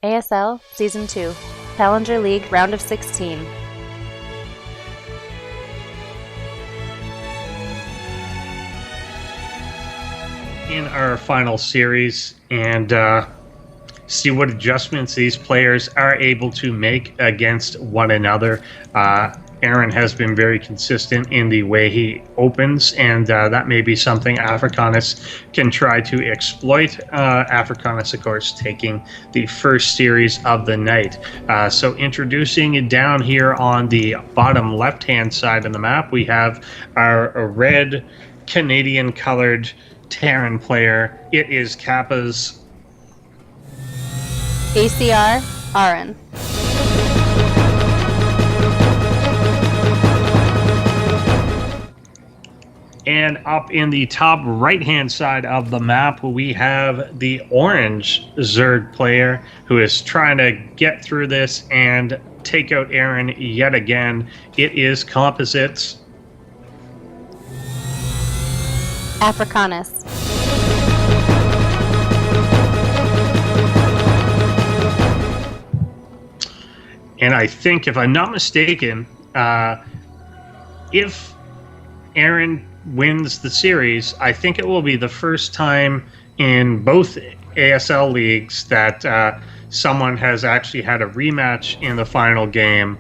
ASL Season 2, Challenger League Round of 16. In our final series and see what adjustments these players are able to make against one another. ACRAaron has been very consistent in the way he opens, and that may be something Afracanis can try to exploit. Afracanis, of course, taking the first series of the night. So introducing down here on the bottom left-hand side of the map, we have our red Canadian-colored Terran player. It is Kappa's ACRAaron. And up in the top right-hand side of the map, we have the orange Zerg player who is trying to get through this and take out ACRAaron yet again. It is Composites. Afracanis. And I think, if I'm not mistaken, if ACRAaron wins the series, I think it will be the first time in both ASL leagues that someone has actually had a rematch in the final game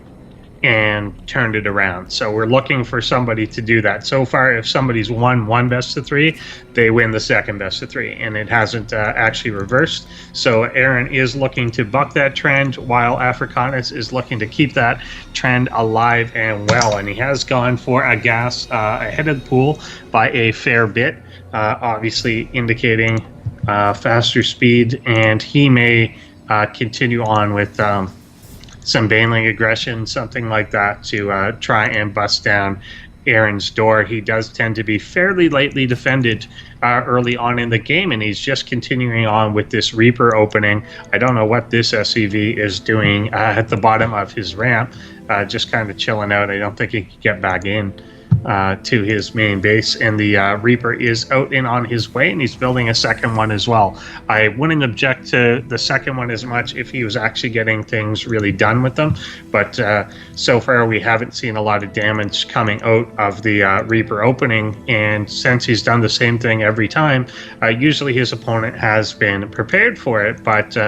and turned it around. So we're looking for somebody to do that. So far, if somebody's won one best of three, they win the second best of three, and it hasn't actually reversed. So ACRAaron is looking to buck that trend, while Afracanis is looking to keep that trend alive and well. And he has gone for a gas ahead of the pool by a fair bit, obviously indicating faster speed, and he may continue on with some baneling aggression, something like that, to try and bust down ACRAaron's door. He does tend to be fairly lightly defended early on in the game, and he's just continuing on with this Reaper opening. I don't know what this SCV is doing at the bottom of his ramp, just kind of chilling out. I don't think he can get back in to his main base, and the Reaper is out and on his way, and he's building a second one as well. I wouldn't object to the second one as much if he was actually getting things really done with them, but so far we haven't seen a lot of damage coming out of the Reaper opening, and since he's done the same thing every time, usually his opponent has been prepared for it. But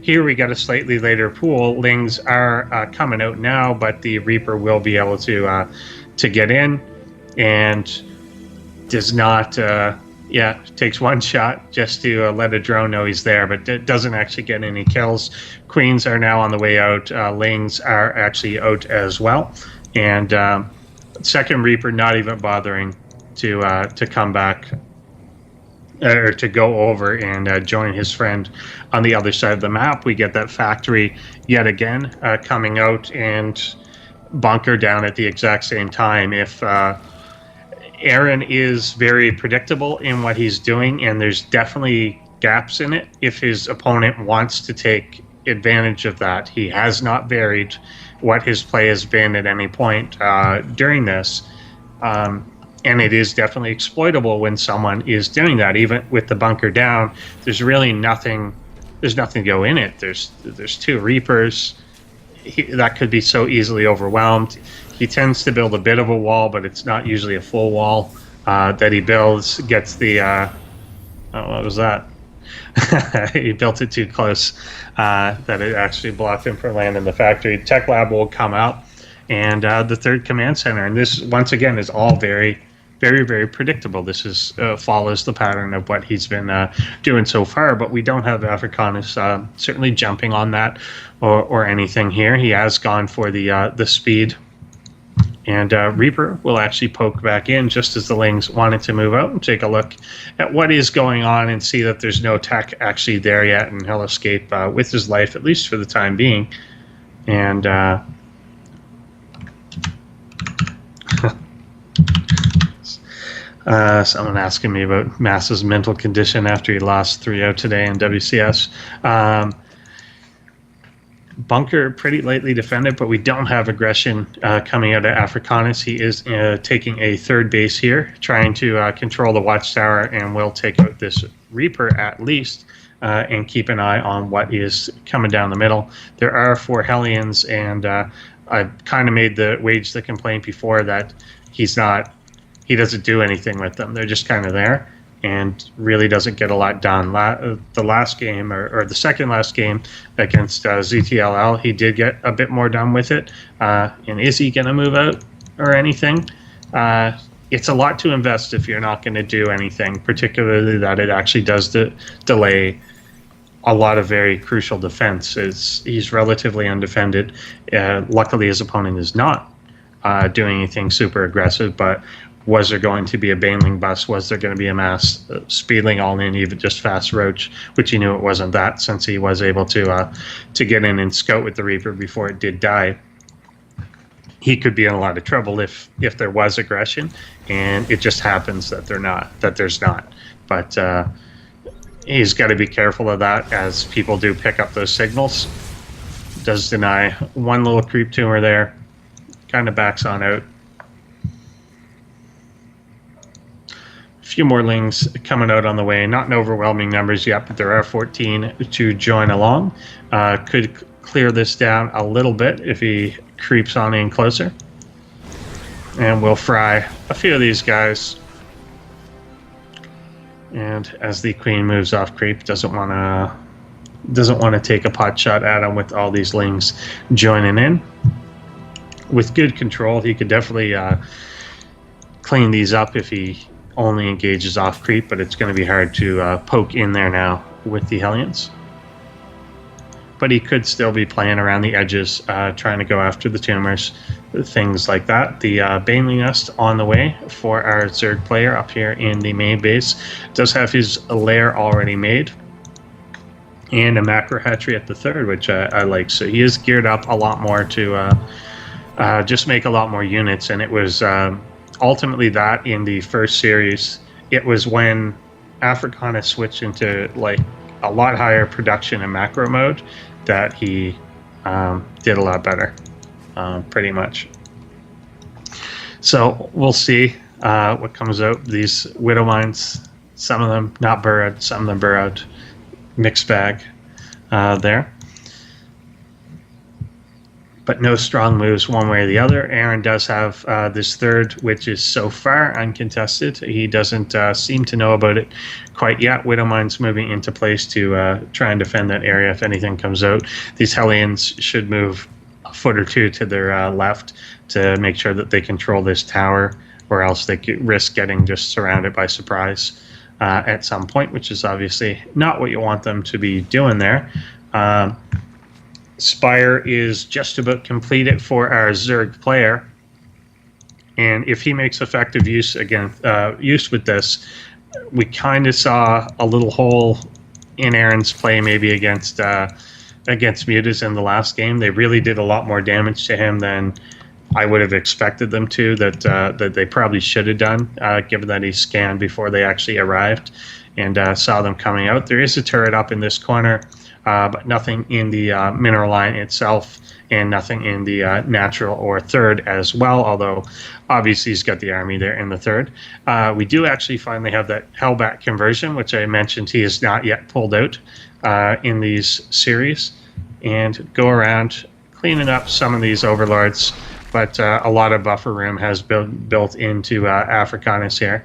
here we got a slightly later pool. Lings are coming out now, but the Reaper will be able to get in, and does not takes one shot just to let a drone know he's there, but it doesn't actually get any kills. Queens are now on the way out. Lings are actually out as well, and second Reaper not even bothering to come back or to go over and join his friend on the other side of the map. We get that factory yet again coming out and bunker down at the exact same time. If ACRAaron is very predictable in what he's doing, and there's definitely gaps in it if his opponent wants to take advantage of that. He has not varied what his play has been at any point during this, and it is definitely exploitable when someone is doing that. Even with the bunker down, there's really nothing. There's nothing to go in it. There's two Reapers. That could be so easily overwhelmed. He tends to build a bit of a wall, but it's not usually a full wall that he builds. Gets the what was that? He built it too close that it actually blocked him from landing in the factory. Tech Lab will come out, and the third command center. And this, once again, is all very, very, very predictable. This is follows the pattern of what he's been doing so far, but we don't have Afracanis certainly jumping on that or anything here. He has gone for the speed, and Reaper will actually poke back in just as the Lings wanted to move out and take a look at what is going on and see that there's no tech actually there yet, and he'll escape with his life, at least for the time being. And someone asking me about Mass's mental condition after he lost 3-0 today in WCS. Bunker pretty lightly defended, but we don't have aggression coming out of Afracanis. He is taking a third base here, trying to control the watchtower, and will take out this Reaper at least. and keep an eye on what is coming down the middle. There are 4 Hellions, and I kind of waged the complaint before that he doesn't do anything with them. They're just kind of there and really doesn't get a lot done. The last game, or the second last game against ZTLL, he did get a bit more done with it. And is he going to move out or anything? It's a lot to invest if you're not going to do anything, particularly that it actually does delay a lot of very crucial defense. He's relatively undefended. Luckily, his opponent is not doing anything super aggressive, but was there going to be a Baneling bus? Was there going to be a mass Speedling all in, even just fast Roach, which he knew it wasn't that, since he was able to get in and scout with the Reaper before it did die. He could be in a lot of trouble if there was aggression, and it just happens that there's not. But he's got to be careful of that, as people do pick up those signals. Does deny one little creep tumor there, kind of backs on out. A few more Lings coming out on the way, not in overwhelming numbers yet, but there are 14 to join along. Could clear this down a little bit if he creeps on in closer. And we'll fry a few of these guys. And as the Queen moves off creep, doesn't want to take a pot shot at him with all these Lings joining in. With good control, he could definitely clean these up if he only engages off creep, but it's going to be hard to poke in there now with the Hellions. But he could still be playing around the edges, trying to go after the tumors, things like that. The Baneling Nest on the way for our Zerg player up here in the main base. Does have his lair already made, and a macro hatchery at the third, which I like. So he is geared up a lot more to just make a lot more units, and it was ultimately that in the first series. It was when Afracanis switched into like a lot higher production in macro mode that he did a lot better, pretty much. So we'll see what comes out. These Widow Mines, some of them not burrowed, some of them burrowed. Mixed bag there. But no strong moves one way or the other. Aaron does have this third, which is so far uncontested. He doesn't seem to know about it quite yet. Widow Mine's moving into place to try and defend that area if anything comes out. These Hellions should move a foot or two to their left to make sure that they control this tower, or else they could risk getting just surrounded by surprise at some point, which is obviously not what you want them to be doing there. Spire is just about completed for our Zerg player, and if he makes effective use with this, we kind of saw a little hole in Aaron's play maybe against Mutas in the last game. They really did a lot more damage to him than I would have expected them to, that they probably should have done, given that he scanned before they actually arrived and saw them coming out. There is a turret up in this corner, but nothing in the mineral line itself, and nothing in the natural or third as well, although obviously he's got the army there in the third. We do actually finally have that Hellbat conversion, which I mentioned he has not yet pulled out in these series, and go around cleaning up some of these overlords, but a lot of buffer room has been built into Afracanis here,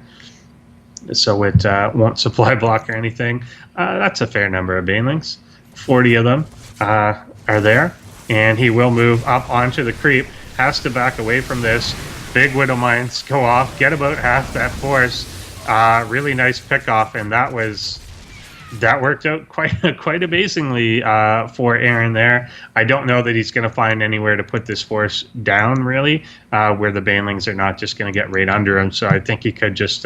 so it won't supply block or anything. That's a fair number of Banelings. 40 of them are there, and he will move up onto the creep. Has to back away from this. Big Widow Mines go off, get about half that force. Really nice pick off, and that worked out quite amazingly for Aaron there. I don't know that he's going to find anywhere to put this force down, really, where the Banelings are not just going to get right under him. So I think he could just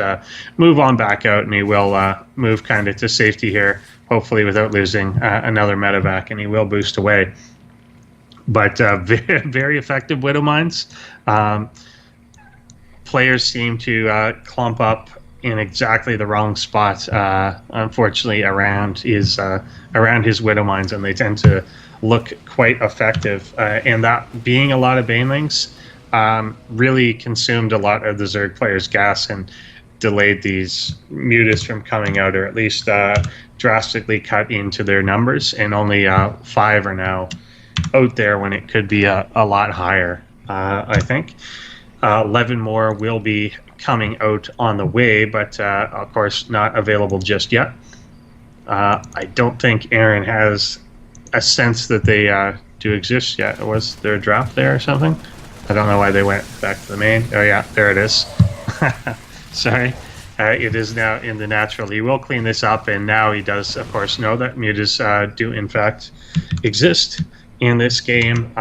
move on back out, and he will move kind of to safety here, hopefully without losing another medevac, and he will boost away. But very, very effective Widow Mines. Players seem to clump up in exactly the wrong spot, unfortunately, around his Widow Mines, and they tend to look quite effective. And that being a lot of Banelings really consumed a lot of the Zerg players' gas and delayed these Mutas from coming out, or at least drastically cut into their numbers, and only 5 are now out there when it could be a lot higher, I think. 11 more will be coming out on the way, but of course not available just yet. I don't think Aaron has a sense that they do exist yet. Was there a drop there or something? I don't know why they went back to the main. Oh yeah, there it is. Sorry. It is now in the natural. He will clean this up, and now he does, of course, know that mutas do in fact exist in this game.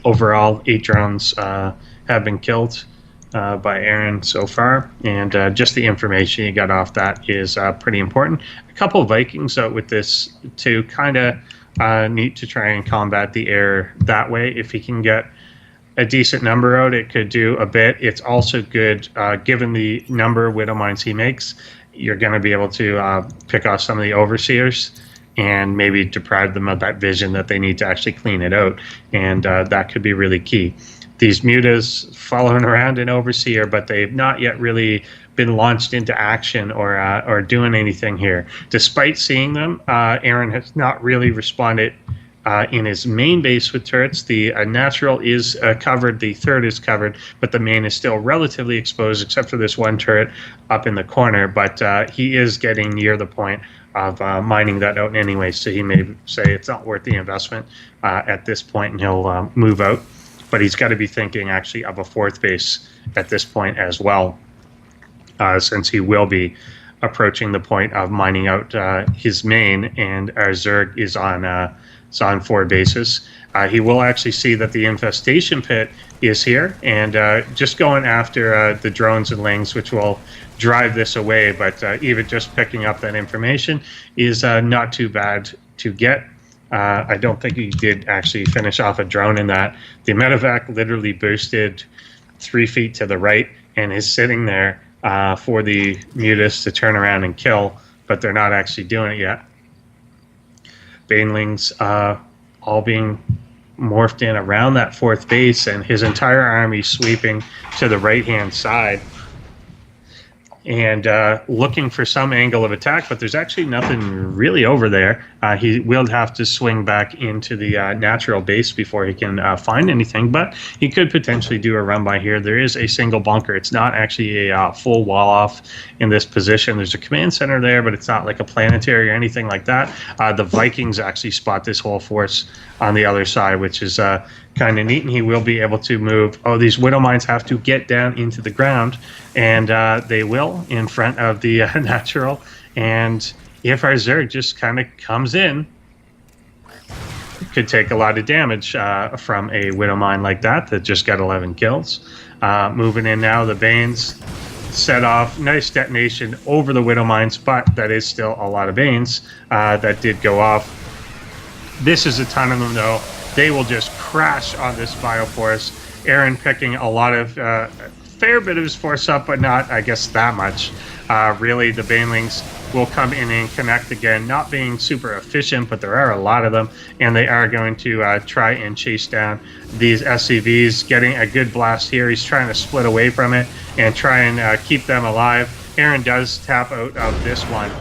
Overall, 8 drones have been killed by Aaron so far, and just the information you got off that is pretty important. A couple of Vikings out with this to kind of need to try and combat the air that way. If he can get a decent number out, it could do a bit. It's also good, given the number of Widow Mines he makes, you're going to be able to pick off some of the Overseers and maybe deprive them of that vision that they need to actually clean it out, and that could be really key. These mutas following around an Overseer, but they've not yet really been launched into action or doing anything here. Despite seeing them, Aaron has not really responded in his main base with turrets. The natural is covered, the third is covered, but the main is still relatively exposed except for this one turret up in the corner. But he is getting near the point of mining that out anyway, so he may say it's not worth the investment at this point, and he'll move out. But he's got to be thinking actually of a 4th base at this point as well, since he will be approaching the point of mining out his main, and our Zerg is on 4 bases. He will actually see that the infestation pit is here, and just going after the drones and lings, which will drive this away, but even just picking up that information is not too bad to get. I don't think he did actually finish off a drone in that. The medevac literally boosted 3 feet to the right and is sitting there for the mutas to turn around and kill, but they're not actually doing it yet. Banelings all being morphed in around that 4th base, and his entire army sweeping to the right-hand side and looking for some angle of attack, but there's actually nothing really over there. He will have to swing back into the natural base before he can find anything, but he could potentially do a run by here. There is a single bunker. It's not actually a full wall off in this position. There's a command center there, but it's not like a planetary or anything like that. The Vikings actually spot this whole force on the other side, which is kind of neat, and he will be able to move. Oh, these Widow Mines have to get down into the ground, and they will in front of the natural. And if our Zerg just kind of comes in, it could take a lot of damage from a Widow Mine like that just got 11 kills. Moving in now, the Banes set off nice detonation over the Widow Mines, but that is still a lot of Banes that did go off. This is a ton of them, though. They will just crash on this Bioforce. Aaron picking a lot of, fair bit of his force up, but not, I guess, that much. Really, the Banelings will come in and connect again, not being super efficient, but there are a lot of them, and they are going to try and chase down these SCVs, getting a good blast here. He's trying to split away from it and try and keep them alive. Aaron does tap out of this one.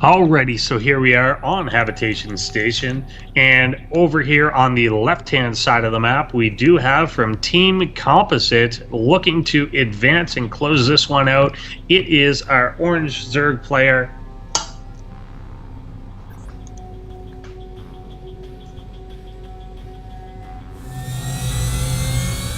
Alrighty, so here we are on Habitation Station, and over here on the left-hand side of the map, we do have from Team Composite looking to advance and close this one out. It is our Orange Zerg player,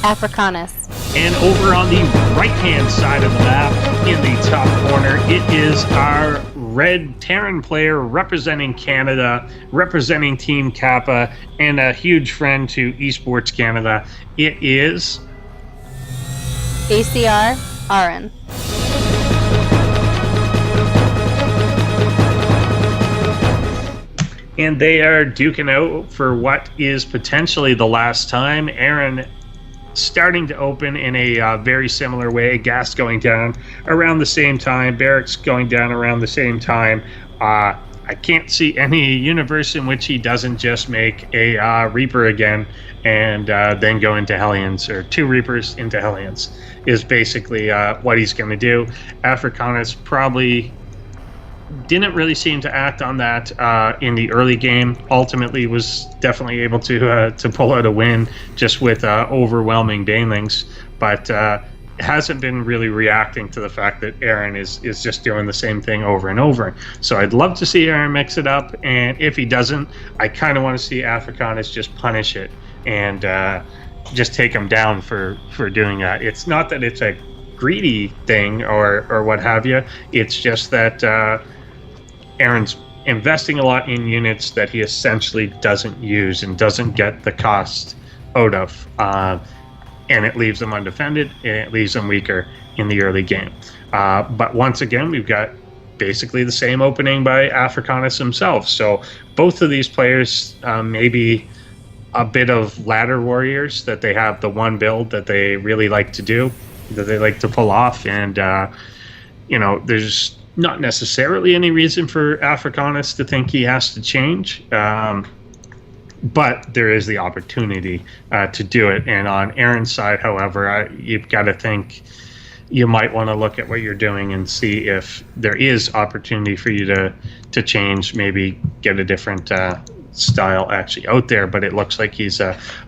Afracanis. and over on the right-hand side of the map, in the top corner, it is our Red Terran player representing Canada, representing Team Kappa, and a huge friend to Esports Canada. It is ACRAaron. And they are duking out for what is potentially the last time. Aaron starting to open in a very similar way. Gas going down around the same time. Barracks going down around the same time. I I can't see any universe in which he doesn't just make a Reaper again and then go into Hellions, or 2 Reapers into Hellions is basically what he's going to do. Afracanis probably didn't really seem to act on that in the early game. Ultimately was definitely able to pull out a win just with overwhelming banelings, but hasn't been really reacting to the fact that ACRAaron is just doing the same thing over and over. So I'd love to see ACRAaron mix it up, and if he doesn't, I kind of want to see Afracanis just punish it and just take him down for doing that. It's not that it's a greedy thing or what have you. It's just that ACRAaron's investing a lot in units that he essentially doesn't use and doesn't get the cost out of. And it leaves them undefended, and it leaves them weaker in the early game. But once again, we've got basically the same opening by Afracanis himself. So both of these players maybe a bit of ladder warriors, that they have the one build that they really like to do, that they like to pull off. And, there's not necessarily any reason for Afracanis to think he has to change. But there is the opportunity to do it. And on ACRAaron's side, however, you've got to think you might want to look at what you're doing and see if there is opportunity for you to change, maybe get a different style actually out there. But it looks like he's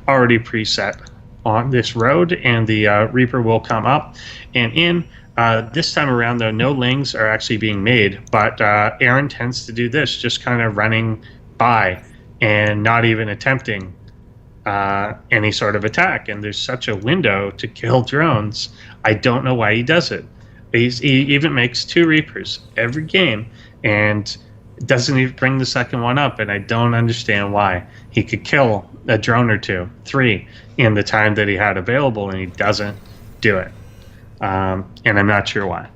already preset on this road, and the Reaper will come up. And in this time around, though, no lings are actually being made, but ACRAaron tends to do this, just kind of running by and not even attempting any sort of attack. And there's such a window to kill drones. I don't know why he does it. He even makes 2 Reapers every game and doesn't even bring the second one up. And I don't understand why. He could kill a drone or 2, 3 in the time that he had available, and he doesn't do it. And I'm not sure why.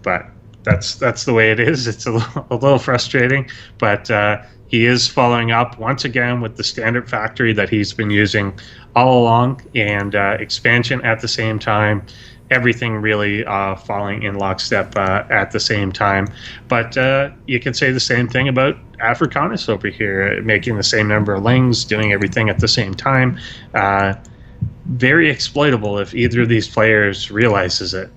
But that's the way it is. It's a little frustrating, but he is following up once again with the standard factory that he's been using all along, and expansion at the same time. Everything really falling in lockstep at the same time. But you can say the same thing about Afracanis over here, making the same number of lings, doing everything at the same time. Very exploitable if either of these players realizes it.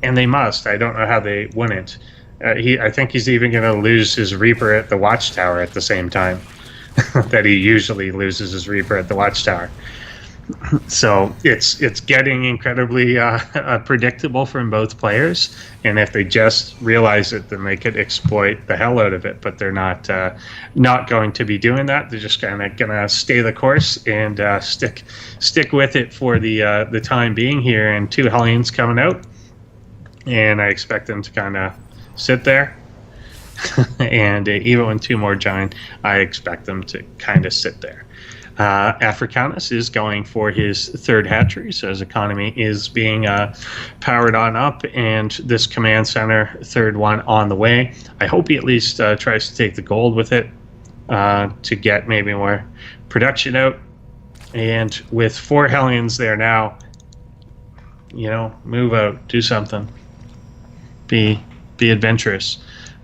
And they must. I don't know how they wouldn't. I think he's even going to lose his Reaper at the Watchtower at the same time that he usually loses his Reaper at the Watchtower. So it's getting incredibly predictable from both players, and if they just realize it, then they could exploit the hell out of it. But they're not going to be doing that. They're just gonna stay the course and stick with it for the time being here. And 2 Hellions coming out, and I expect them to kind of sit there. And even when 2 more join, I expect them to kind of sit there. Afracanis is going for his 3rd hatchery, so his economy is being powered on up, and this command center, 3rd one on the way. I hope he at least tries to take the gold with it to get maybe more production out. And with 4 Hellions there now, move out, do something, be adventurous.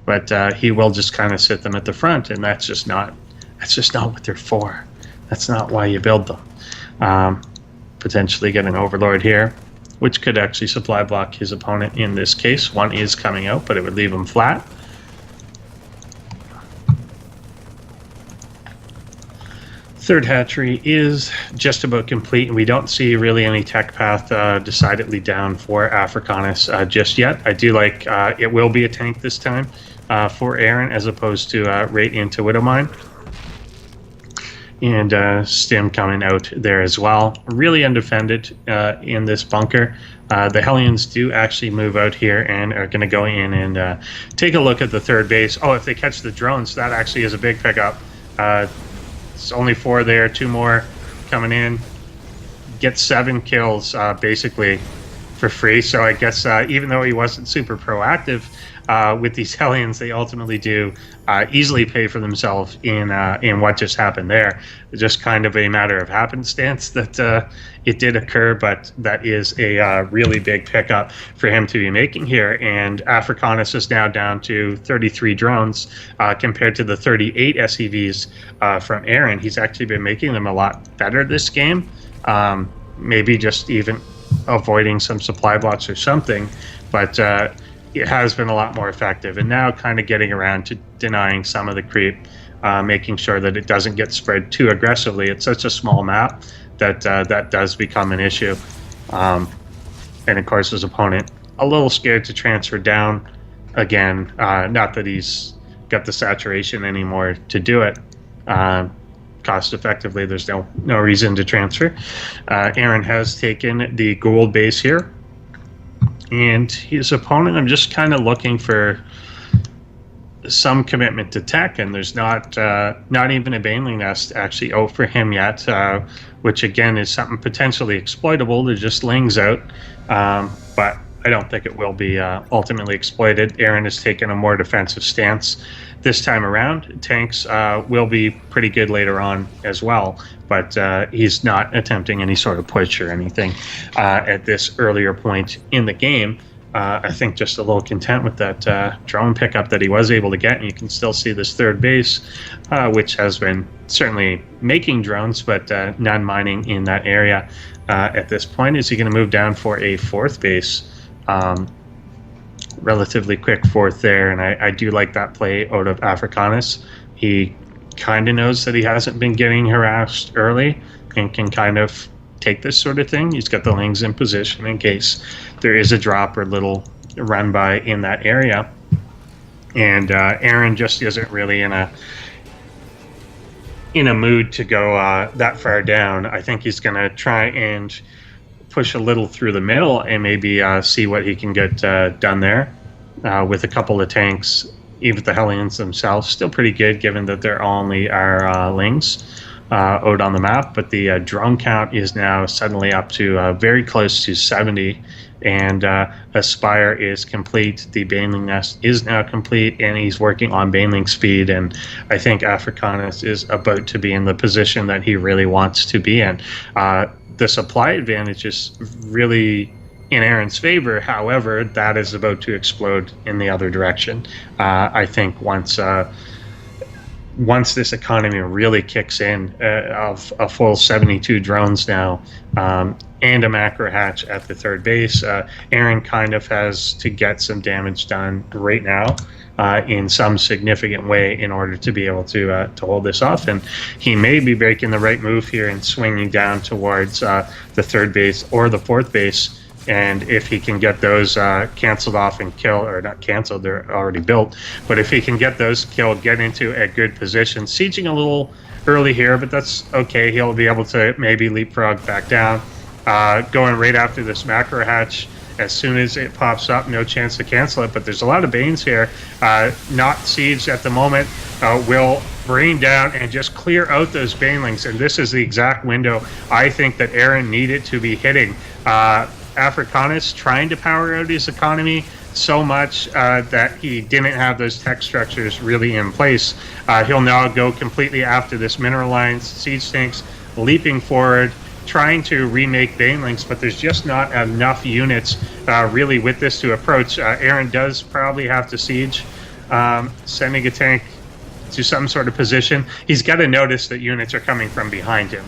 But he will just kind of sit them at the front, and that's just not what they're for. That's not why you build them. Potentially get an Overlord here, which could actually supply block his opponent in this case. 1 is coming out, but it would leave him flat. Third hatchery is just about complete, and we don't see really any tech path decidedly down for Afracanis just yet. I do like it will be a tank this time for ACRAaron as opposed to right into Widowmine. And Stim coming out there as well. Really undefended in this bunker. The Hellions do actually move out here and are going to go in and take a look at the 3rd base. Oh, if they catch the drones, that actually is a big pickup. It's only 4 there, 2 more coming in. Get 7 kills, basically, for free. So I guess even though he wasn't super proactive with these hellions, they ultimately do easily pay for themselves in what just happened there. It's just kind of a matter of happenstance that it did occur, but that is a really big pickup for him to be making here. And Afracanis is now down to 33 drones compared to the 38 SEVs from ACRAaron. He's actually been making them a lot better this game. Maybe just even avoiding some supply blocks or something, but it has been a lot more effective. And now kind of getting around to denying some of the creep, making sure that it doesn't get spread too aggressively. It's such a small map that that does become an issue. And of course, his opponent a little scared to transfer down again. Not that he's got the saturation anymore to do it. Cost effectively, there's no reason to transfer. ACRAaron has taken the gold base here, and his opponent, I'm just kind of looking for some commitment to tech, and there's not even a baneling nest actually out for him yet, which again is something potentially exploitable. There's just lings out, but I don't think it will be ultimately exploited. ACRAaron has taken a more defensive stance this time around. Tanks will be pretty good later on as well, but he's not attempting any sort of push or anything at this earlier point in the game. I think just a little content with that drone pickup that he was able to get, and you can still see this third base, which has been certainly making drones, but none mining in that area at this point. Is he going to move down for a fourth base? Relatively quick fourth there, and I do like that play out of Afracanis. He kind of knows that he hasn't been getting harassed early and can kind of take this sort of thing. He's got the lings in position in case there is a drop or little run by in that area. And ACRAaron just isn't really in a mood to go that far down. I think he's going to try and push a little through the middle and maybe see what he can get done there with a couple of tanks. Even the Hellions themselves still pretty good, given that there only are lings out on the map. But the drone count is now suddenly up to very close to 70, and Aspire is complete. The baneling nest is now complete, and he's working on baneling speed. And I think Afracanis is about to be in the position that he really wants to be in. The supply advantage is really in ACRAaron's favor. However, that is about to explode in the other direction. I think once this economy really kicks in, of a full 72 drones now, and a macro hatch at the third base, ACRAaron kind of has to get some damage done right now in some significant way in order to be able to hold this off. And he may be making the right move here and swinging down towards the third base or the fourth base. And if he can get those canceled off and killed, or not canceled, they're already built, but if he can get those killed, get into a good position, sieging a little early here, but that's okay. He'll be able to maybe leapfrog back down, going right after this macro hatch. As soon as it pops up, no chance to cancel it, but there's a lot of Banes here. Not sieged at the moment. Will rain down and just clear out those banelings, and this is the exact window I think that ACRAaron needed to be hitting. Afracanis trying to power out his economy so much that he didn't have those tech structures really in place. He'll now go completely after this mineral lines, siege tanks, leaping forward, trying to remake banelings, but there's just not enough units really with this to approach. ACRAaron does probably have to siege, sending a tank to some sort of position. He's got to notice that units are coming from behind him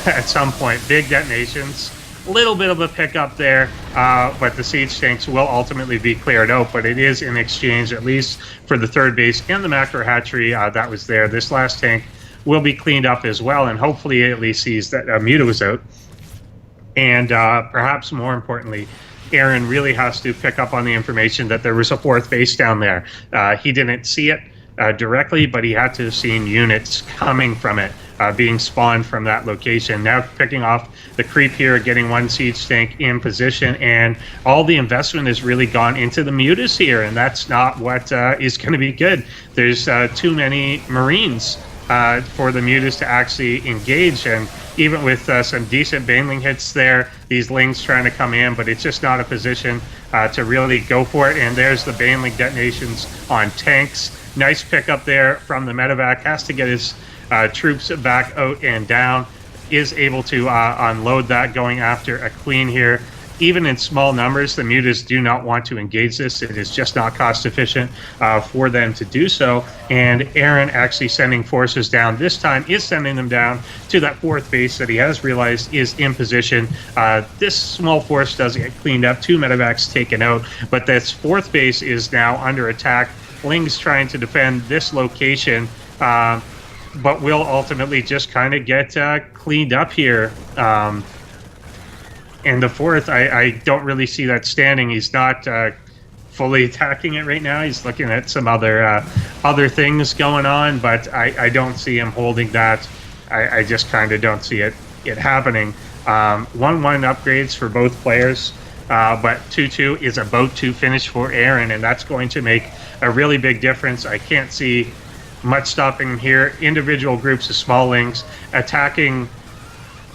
at some point. Big detonations, a little bit of a pickup there, but the siege tanks will ultimately be cleared out. But it is in exchange, at least for the third base and the macro hatchery that was there. This last tank will be cleaned up as well, and hopefully at least sees that Muta was out. And perhaps more importantly, ACRAaron really has to pick up on the information that there was a fourth base down there. He didn't see it directly, but he had to have seen units coming from it, being spawned from that location. Now picking off the creep here, getting one siege tank in position, and all the investment has really gone into the mutas here, and that's not what is going to be good. There's too many Marines for the mutas to actually engage, and even with some decent baneling hits there, these Lings trying to come in, but it's just not a position to really go for it. And there's the baneling detonations on tanks. Nice pickup there from the medevac. Has to get his troops back out and down. Is able to unload that, going after a queen here. Even in small numbers, the mutas do not want to engage this. It is just not cost efficient for them to do so. And Aaron actually sending forces down this time is sending them down to that 4th base that he has realized is in position. This small force does get cleaned up, 2 medevacs taken out, but this 4th base is now under attack. Ling's trying to defend this location, but will ultimately just kind of get cleaned up here. And the 4th, I don't really see that standing. He's not fully attacking it right now. He's looking at some other things going on, but I don't see him holding that. I just kind of don't see it happening. 1-1 upgrades for both players, but 2-2 is about to finish for Aaron, and that's going to make a really big difference. I can't see much stopping him here. Individual groups of small Lings attacking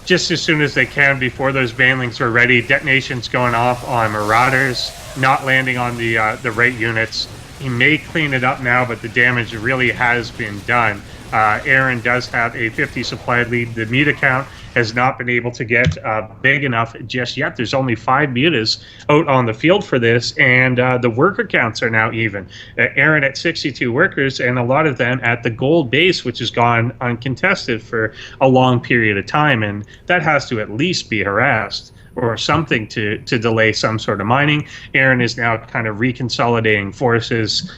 just as soon as they can before those banelings are ready. Detonations going off on Marauders, not landing on the right units. He may clean it up now, but the damage really has been done. Aaron does have a 50 supply lead. The muta count has not been able to get big enough just yet. There's only 5 mutas out on the field for this, and the worker counts are now even. Aaron at 62 workers, and a lot of them at the gold base, which has gone uncontested for a long period of time, and that has to at least be harassed or something to delay some sort of mining. Aaron is now kind of reconsolidating forces.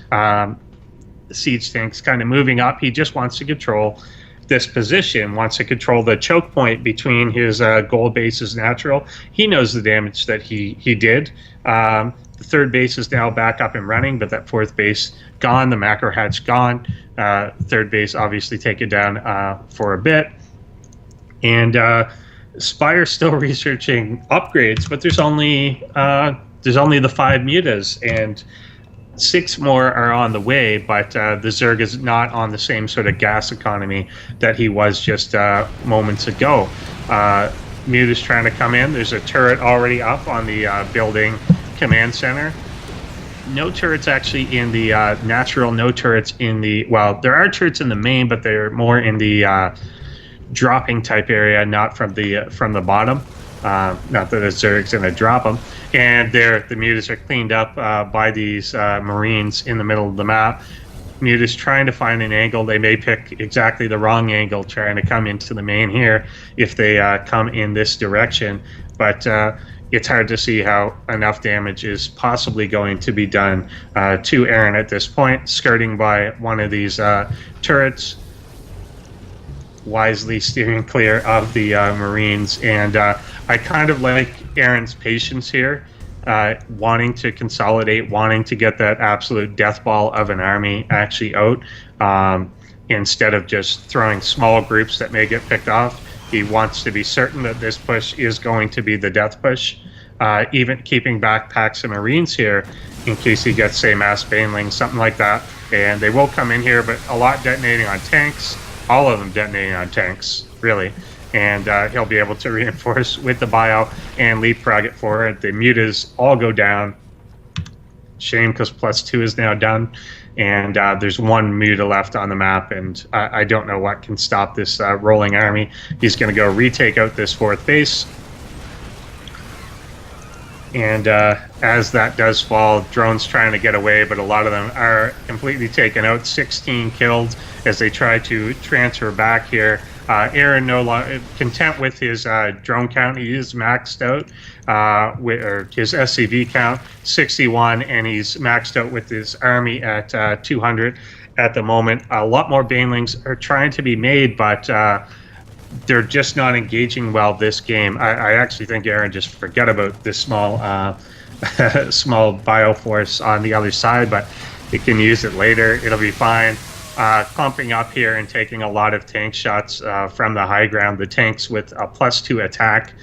Siege tanks kind of moving up. He just wants to control this position, wants to control the choke point between his gold bases natural. He knows the damage that he did. The 3rd base is now back up and running, but that 4th base gone, the macro hatch gone. 3rd base obviously taken down for a bit. And Spire's still researching upgrades, but there's only the 5 mutas, and 6 more are on the way, but the Zerg is not on the same sort of gas economy that he was just moments ago. Muta's trying to come in. There's a turret already up on the building command center. No turrets actually in the natural, no turrets in the... Well, there are turrets in the main, but they're more in the dropping type area, not from the bottom. Not that the Zerg's going to drop them. And the mutas are cleaned up by these Marines in the middle of the map. Mutas trying to find an angle. They may pick exactly the wrong angle trying to come into the main here if they come in this direction. But it's hard to see how enough damage is possibly going to be done to Aaron at this point. Skirting by one of these turrets, wisely steering clear of the Marines. And I kind of like Aaron's patience here, wanting to consolidate, wanting to get that absolute death ball of an army actually out, instead of just throwing small groups that may get picked off. He wants to be certain that this push is going to be the death push, even keeping back packs of Marines here in case he gets, say, mass banelings, something like that. And they will come in here, but a lot detonating on tanks, all of them detonating on tanks, really. And he'll be able to reinforce with the bio and leapfrog it forward. The mutas all go down. Shame, because +2 is now done. And there's 1 muta left on the map, and I don't know what can stop this rolling army. He's going to go retake out this 4th base. And as that does fall, drones trying to get away, but a lot of them are completely taken out. 16 killed as they try to transfer back here. Aaron no longer content with his drone count. He is maxed out with his SCV count 61, and he's maxed out with his army at 200 at the moment. A lot more banelings are trying to be made, but they're just not engaging well this game. I actually think Aaron just forget about this small small bioforce on the other side, but it can use it later. It'll be fine. Clumping up here and taking a lot of tank shots from the high ground. The tanks with a +2 attack,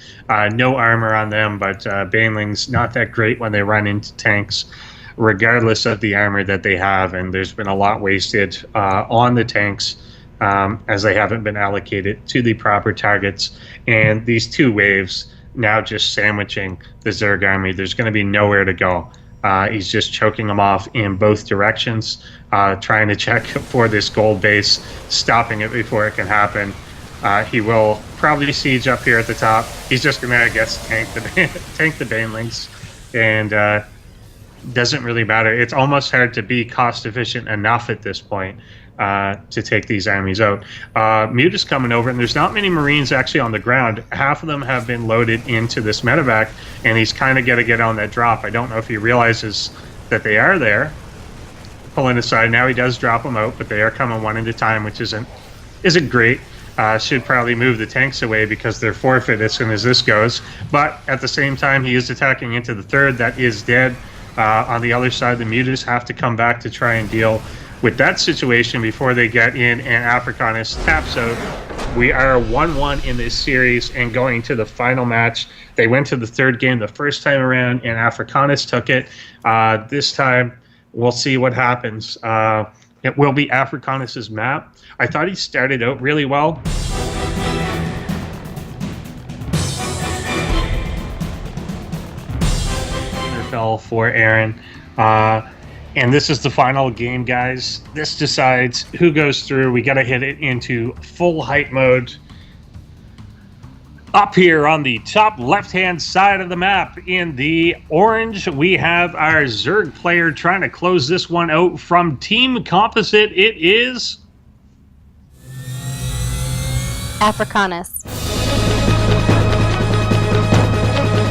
no armor on them, but banelings not that great when they run into tanks, regardless of the armor that they have. And there's been a lot wasted on the tanks as they haven't been allocated to the proper targets. And these 2 waves now just sandwiching the Zerg army. There's going to be nowhere to go. He's just choking them off in both directions, trying to check for this gold base, stopping it before it can happen. He will probably siege up here at the top. He's just going to, I guess, tank the Banelings, and doesn't really matter. It's almost hard to be cost efficient enough at this point to take these armies out. Mute is coming over, and there's not many Marines actually on the ground. Half of them have been loaded into this medevac, and he's kind of got to get on that drop. I don't know if he realizes that they are there. Pulling aside, now he does drop them out, but they are coming one at a time, which isn't great. Should probably move the tanks away because they're forfeit as soon as this goes. But at the same time, he is attacking into the 3rd. That is dead. On the other side, the Mutas have to come back to try and deal with that situation before they get in, and Afracanis taps out. We are 1-1 in this series and going to the final match. They went to the 3rd game the first time around, and Afracanis took it. This time, we'll see what happens. It will be Afracanis' map. I thought he started out really well. Fell for Aaron. And this is the final game, guys. This decides who goes through. We got to hit it into full height mode. Up here on the top left-hand side of the map in the orange, we have our Zerg player trying to close this one out from Team Composite. It is Afracanis.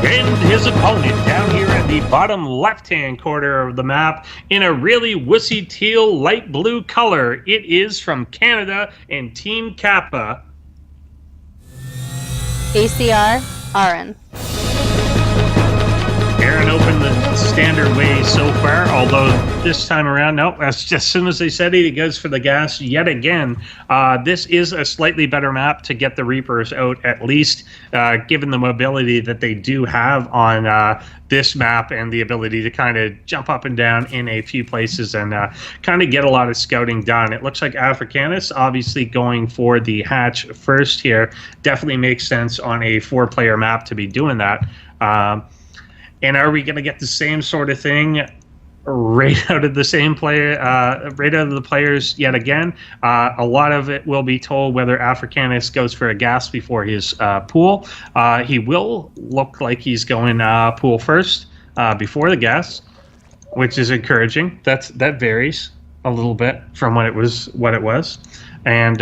And his opponent down here at the bottom left-hand corner of the map in a really wussy teal light blue color. It is from Canada and Team Kappa. ACRAaron. Aaron opened the standard way so far, although this time around, nope, as soon as they said it, he goes for the gas yet again. This is a slightly better map to get the Reapers out, at least, given the mobility that they do have on this map and the ability to kind of jump up and down in a few places and kind of get a lot of scouting done. It looks like Afracanis obviously going for the hatch first here. Definitely makes sense on a 4-player map to be doing that. And are we going to get the same sort of thing right out of the same player, right out of the players yet again? A lot of it will be told whether Afracanis goes for a gas before his pool. He will look like he's going pool first before the gas, which is encouraging. That varies a little bit from what it was. And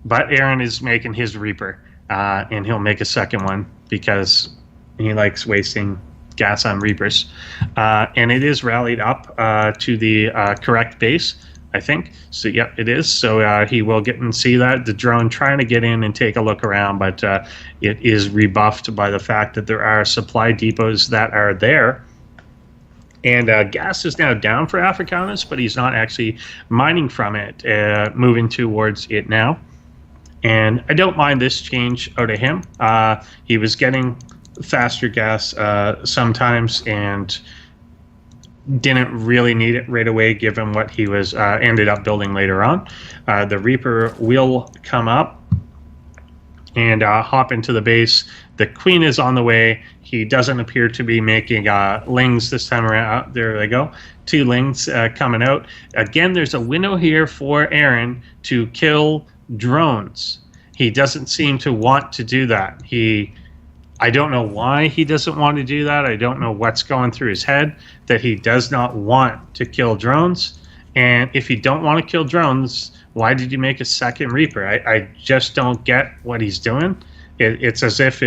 but Aaron is making his Reaper, and he'll make a second one because he likes wasting gas on Reapers. And it is rallied up to the correct base, I think. So, yeah, it is. So he will get and see that. The drone trying to get in and take a look around, but it is rebuffed by the fact that there are supply depots that are there. And gas is now down for Afracanis, but he's not actually mining from it, moving towards it now. And I don't mind this change out of him. He was getting faster gas sometimes and didn't really need it right away given what he was ended up building later on. The Reaper will come up and hop into the base. The Queen is on the way. He doesn't appear to be making lings this time around. There they go. 2 lings coming out. Again, there's a window here for Aaron to kill drones. He doesn't seem to want to do that. I don't know why he doesn't want to do that. I don't know what's going through his head that he does not want to kill drones. And if you don't want to kill drones, why did you make a second Reaper? I just don't get what he's doing. It's as if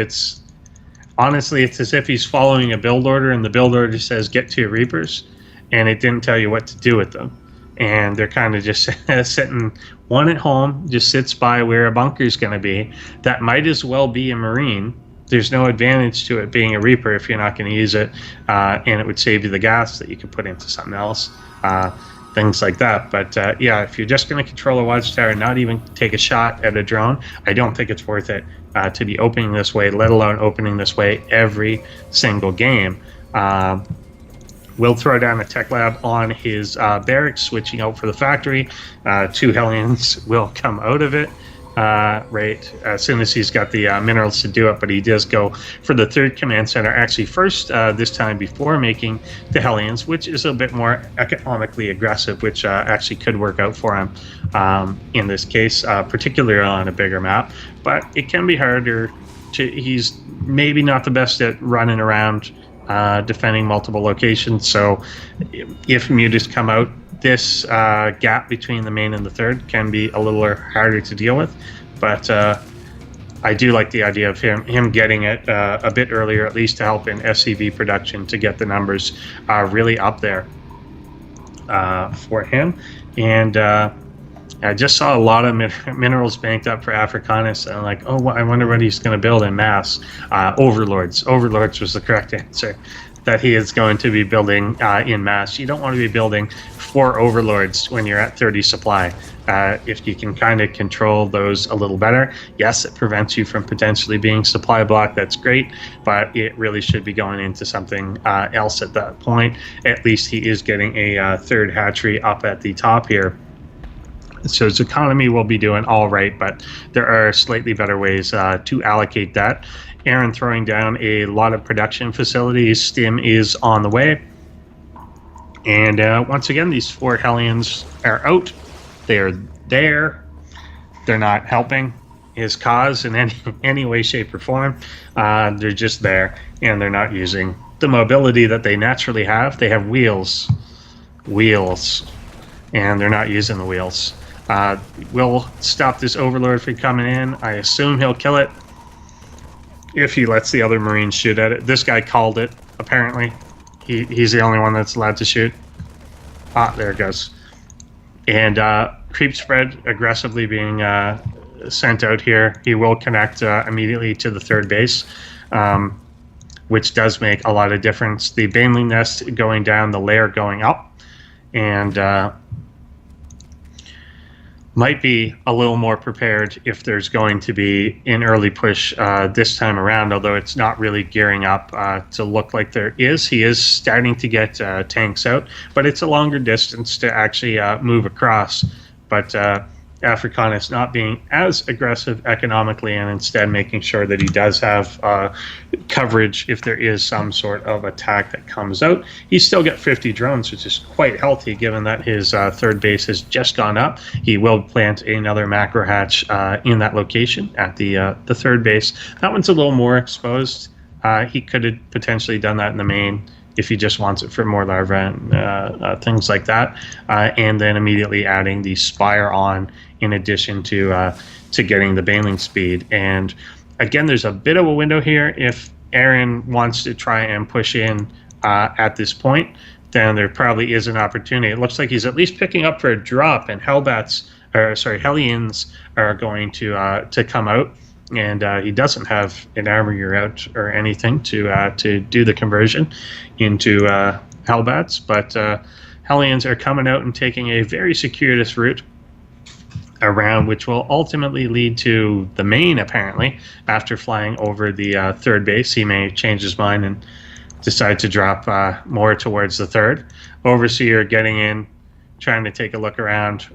honestly, it's as if he's following a build order and the build order says get 2 Reapers and it didn't tell you what to do with them. And they're kind of just sitting, one at home, just sits by where a bunker's going to be. That might as well be a Marine. There's no advantage to it being a Reaper if you're not going to use it, and it would save you the gas that you could put into something else, things like that. But yeah, if you're just going to control a watchtower and not even take a shot at a drone, I don't think it's worth it to be opening this way, let alone opening this way every single game. will throw down a tech lab on his barracks, switching out for the factory. 2 Hellions will come out of it right as soon as he's got the minerals to do it, but he does go for the 3rd command center actually first this time before making the Hellions, which is a bit more economically aggressive, which actually could work out for him in this case, particularly on a bigger map. But it can be harder he's maybe not the best at running around defending multiple locations, so if mutas come out, this gap between the main and the 3rd can be a little harder to deal with, but I do like the idea of him getting it a bit earlier, at least to help in SCV production to get the numbers really up there for him. And I just saw a lot of minerals banked up for Afracanis, and I'm like, oh, I wonder what he's going to build in mass. Overlords. Overlords was the correct answer, that he is going to be building in mass. You don't want to be building 4 overlords when you're at 30 supply. If you can kind of control those a little better, yes, it prevents you from potentially being supply blocked. That's great, but it really should be going into something else at that point. At least he is getting a 3rd hatchery up at the top here. So his economy will be doing all right, but there are slightly better ways to allocate that. ACRAaron throwing down a lot of production facilities. Stim is on the way. And once again, these 4 Hellions are out. They're there. They're not helping his cause in any way, shape, or form. They're just there, and they're not using the mobility that they naturally have. They have wheels, and they're not using the wheels. We'll stop this Overlord from coming in. I assume he'll kill it if he lets the other Marines shoot at it. This guy called it, apparently. He's the only one that's allowed to shoot. There it goes. And creep spread aggressively being sent out here. He will connect immediately to the 3rd base, which does make a lot of difference. The Baneling Nest going down, the lair going up, and might be a little more prepared if there's going to be an early push this time around, although it's not really gearing up to look like there is. He is starting to get tanks out, but it's a longer distance to actually move across. But Afracanis not being as aggressive economically, and instead making sure that he does have coverage if there is some sort of attack that comes out. He's still got 50 drones, which is quite healthy given that his 3rd base has just gone up. He will plant another macro hatch in that location at the 3rd base. That one's a little more exposed. He could have potentially done that in the main if he just wants it for more larvae and things like that, and then immediately adding the Spire on in addition to getting the Baneling speed. And again, there's a bit of a window here. If ACRAaron wants to try and push in at this point, then there probably is an opportunity. It looks like he's at least picking up for a drop, and Hellions are going to come out. And he doesn't have an armor out or anything to do the conversion into Hellbats, but Hellions are coming out and taking a very circuitous route around, which will ultimately lead to the main, apparently. After flying over the 3rd base, he may change his mind and decide to drop more towards the 3rd. Overseer getting in, trying to take a look around,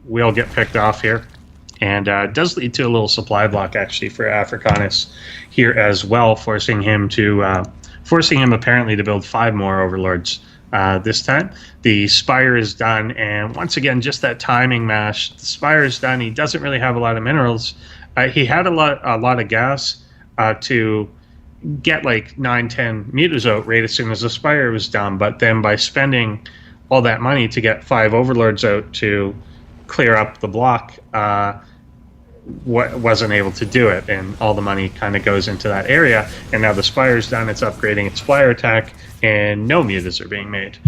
will get picked off here. And does lead to a little supply block actually for Afracanis here as well, forcing him apparently to build 5 more Overlords this time. The Spire is done, and once again, just that timing mash. The Spire is done. He doesn't really have a lot of minerals. He had a lot of gas to get like 9-10 mutas out right as soon as the Spire was done, but then by spending all that money to get 5 Overlords out to clear up the block, wasn't able to do it, and all the money kind of goes into that area. And now the Spire's done, it's upgrading its flyer attack, and no mutas are being made.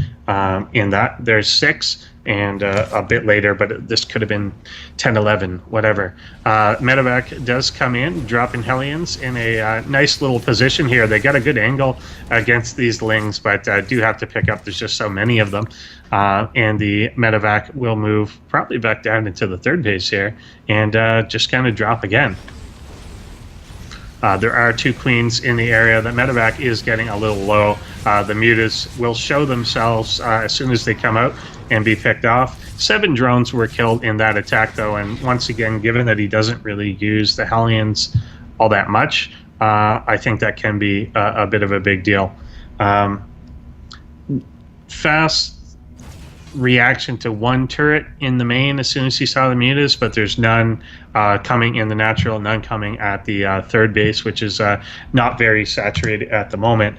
In that, there's 6, and a bit later, but this could have been 10, 11, whatever. Medevac does come in, dropping Hellions in a nice little position here. They got a good angle against these Lings, but do have to pick up. There's just so many of them. And the Medevac will move probably back down into the 3rd base here and just kind of drop again. There are 2 queens in the area. The medevac is getting a little low. The mutas will show themselves as soon as they come out and be picked off. 7 drones were killed in that attack, though, and once again, given that he doesn't really use the Hellions all that much, I think that can be a bit of a big deal. Fast reaction to 1 turret in the main as soon as he saw the mutas, but there's none coming in the natural, none coming at the 3rd base, which is not very saturated at the moment.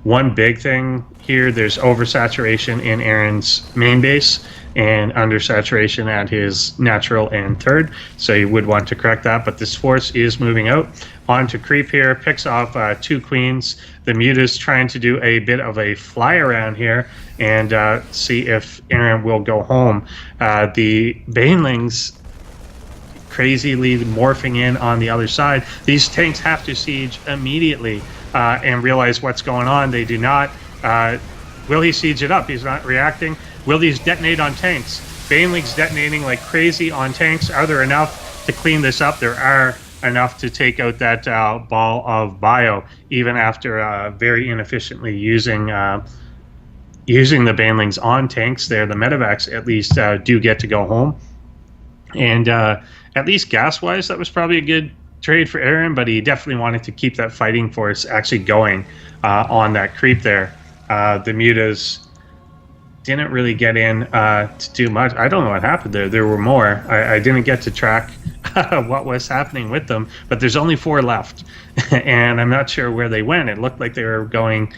One big thing here, there's oversaturation in Aaron's main base and undersaturation at his natural and 3rd, so you would want to correct that, but this force is moving out onto creep here, picks off 2 queens. The mutas trying to do a bit of a fly around here and see if Aaron will go home. The banelings crazily morphing in on the other side. These tanks have to siege immediately and realize what's going on. They do not. Will he siege it up? He's not reacting. Will these detonate on tanks? Banelings detonating like crazy on tanks. Are there enough to clean this up? There are enough to take out that ball of bio, even after very inefficiently using the banelings on tanks there. The medevacs at least do get to go home. And at least gas-wise, that was probably a good trade for Aaron, but he definitely wanted to keep that fighting force actually going on that creep there. The mutas didn't really get in to do much. I don't know what happened there. There were more. I didn't get to track what was happening with them, but there's only 4 left, and I'm not sure where they went. It looked like they were going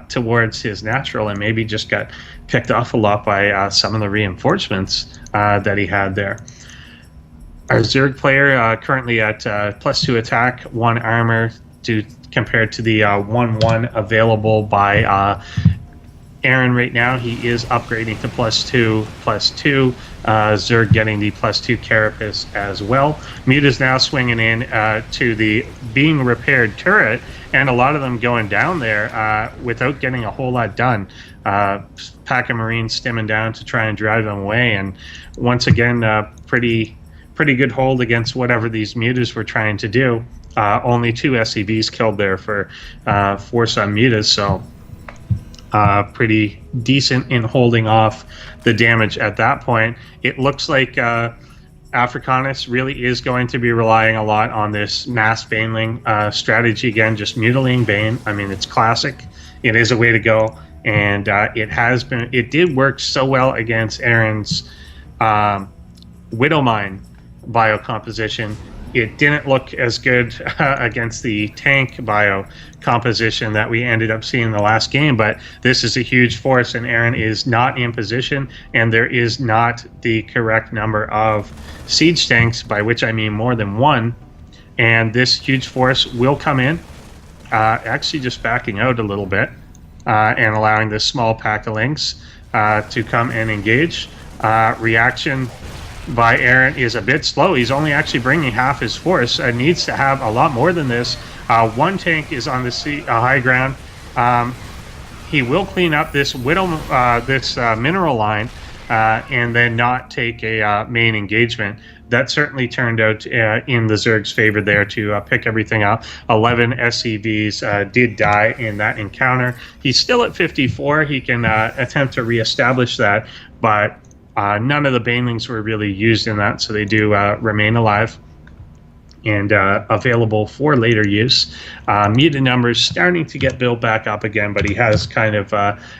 towards his natural and maybe just got picked off a lot by some of the reinforcements that he had there. Our Zerg player currently at +2 attack, 1 armor compared to the 1/1 available by Aaron right now. He is upgrading to +2/+2. Zerg getting the +2 carapace as well. Muta's now swinging in to the being repaired turret, and a lot of them going down there without getting a whole lot done. Pack of Marines stimming down to try and drive them away, and once again, pretty good hold against whatever these mutas were trying to do. Only 2 SCVs killed there for some mutas, so pretty decent in holding off the damage at that point. It looks like Afracanis really is going to be relying a lot on this mass baneling strategy again, just mutilating Bane. I mean, it's classic. It is a way to go, and it did work so well against Aaron's Widowmine bio composition. It didn't look as good against the tank bio composition that we ended up seeing in the last game, but this is a huge force, and Aaron is not in position, and there is not the correct number of siege tanks, by which I mean more than 1, and this huge force will come in, actually just backing out a little bit, and allowing this small pack of links to come and engage. Reaction by Aaron is a bit slow. He's only actually bringing half his force. Needs to have a lot more than this. 1 tank is on the high ground. He will clean up this mineral line and then not take a main engagement. That certainly turned out in the Zerg's favor there to pick everything up. 11 SCVs did die in that encounter. He's still at 54. He can attempt to reestablish that, but none of the banelings were really used in that, so they do remain alive and available for later use. Mutant numbers starting to get built back up again, but he has kind of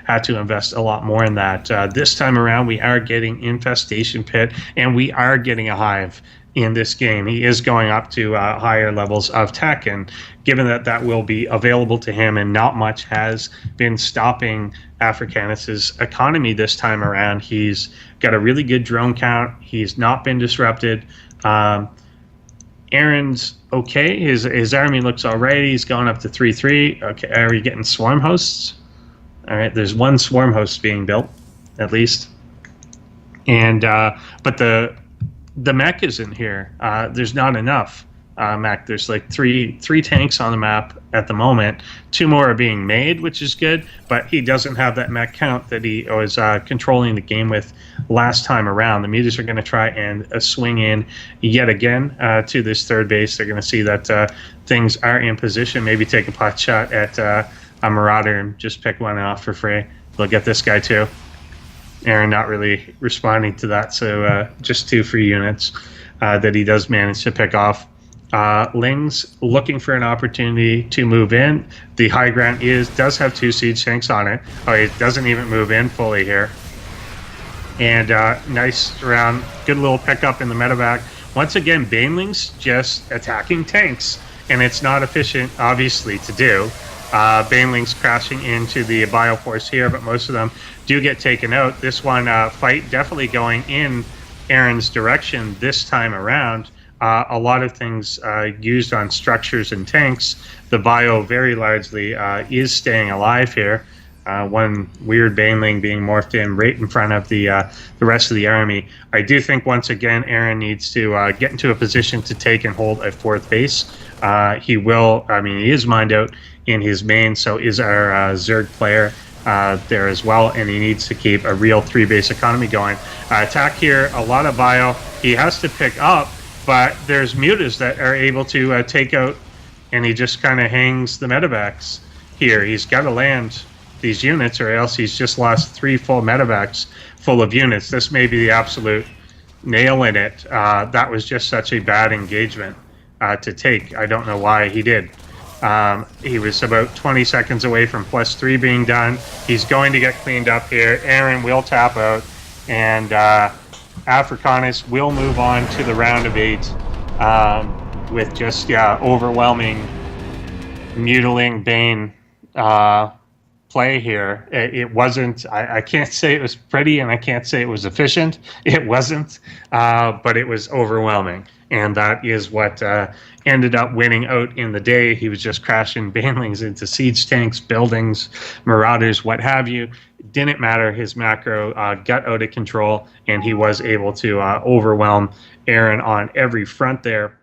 had to invest a lot more in that. This time around, we are getting Infestation Pit, and we are getting a Hive in this game. He is going up to higher levels of tech, and given that that will be available to him and not much has been stopping Africanis's economy this time around, he's got a really good drone count. He's not been disrupted. Aaron's okay. His army looks all right. He's gone up to 3-3. Okay, are we getting swarm hosts? All right, there's 1 swarm host being built, at least. And but the mech isn't here. There's not enough. Mac. There's like three tanks on the map at the moment. 2 more are being made, which is good, but he doesn't have that mech count that he was controlling the game with last time around. The Mutas are going to try and swing in yet again to this third base. They're going to see that things are in position, maybe take a pot shot at a Marauder and just pick one off for free. They'll get this guy too. Aaron not really responding to that, so just 2 free units that he does manage to pick off. Ling's looking for an opportunity to move in. The high ground does have 2 siege tanks on it. Oh, it doesn't even move in fully here. And nice round, good little pickup in the medevac. Once again, Baneling's just attacking tanks, and it's not efficient, obviously, to do. Baneling's crashing into the Bioforce here, but most of them do get taken out. This one fight definitely going in Aaron's direction this time around. A lot of things used on structures and tanks. The bio very largely is staying alive here. One weird Baneling being morphed in right in front of the rest of the army. I do think once again Aaron needs to get into a position to take and hold a 4th base. He will. I mean, he is mined out in his main, so is our Zerg player there as well, and he needs to keep a real 3-base economy going. Attack here, a lot of bio. He has to pick up. But there's mutas that are able to take out, and he just kind of hangs the medevacs here. He's got to land these units, or else he's just lost 3 full medevacs full of units. This may be the absolute nail in it. That was just such a bad engagement to take. I don't know why he did. He was about 20 seconds away from +3 being done. He's going to get cleaned up here. Aaron will tap out, and Afracanis will move on to the round of 8 with just overwhelming Mutiling Bane play here. It wasn't, I can't say it was pretty, and I can't say it was efficient. It wasn't, but it was overwhelming, and that is what ended up winning out in the day. He was just crashing Banelings into siege tanks, buildings, Marauders, what have you. Didn't matter. His macro got out of control, and he was able to overwhelm Aaron on every front there.